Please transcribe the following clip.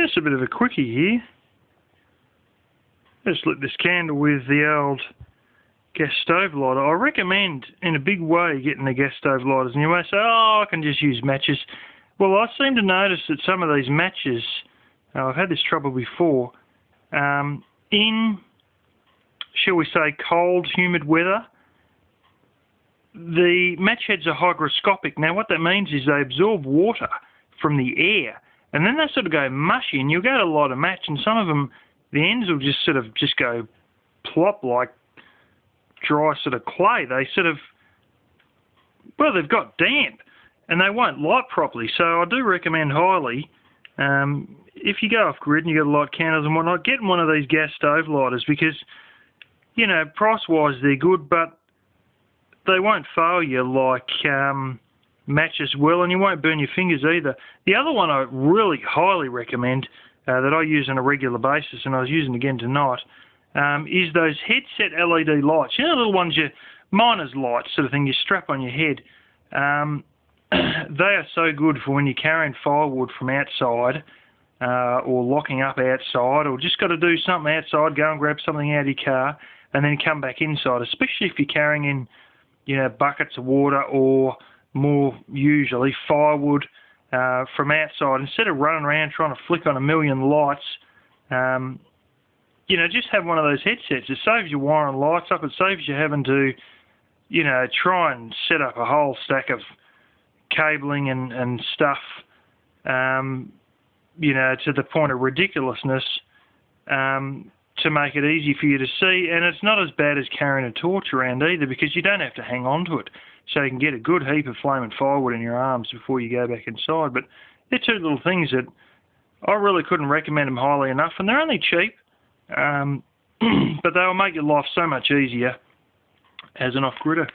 Just a bit of a quickie here. Just lit this candle with the old gas stove lighter. I recommend in a big way getting the gas stove lighters. And you may say, oh, I can just use matches. Well, I seem to notice that some of these matches, I've had this trouble before, in, shall we say, cold, humid weather, the match heads are hygroscopic. Now, what that means is they absorb water from the air, and then they sort of go mushy, and you'll go to light a match, and some of them, the ends will just sort of go plop like dry sort of clay. They sort of, well, they've got damp, and they won't light properly. So I do recommend highly, if you go off grid and you got to light candles and whatnot, getting one of these gas stove lighters because, you know, price-wise they're good, but they won't fail you like matches will, and you won't burn your fingers either. The other one I really highly recommend that I use on a regular basis, and I was using again tonight, is those headset LED lights. You know, the little ones, miner's lights sort of thing you strap on your head. They are so good for when you're carrying firewood from outside or locking up outside, or just got to do something outside, go and grab something out of your car and then come back inside, especially if you're carrying in, you know, buckets of water or more usually firewood from outside. Instead of running around trying to flick on a million lights, you know, just have one of those headsets. It saves you wiring lights up. It saves you having to, you know, try and set up a whole stack of cabling and stuff, you know, to the point of ridiculousness, to make it easy for you to see. And it's not as bad as carrying a torch around either, because you don't have to hang on to it. So you can get a good heap of flaming firewood in your arms before you go back inside. But they're two little things that I really couldn't recommend them highly enough. And they're only cheap, but they'll make your life so much easier as an off-gridder.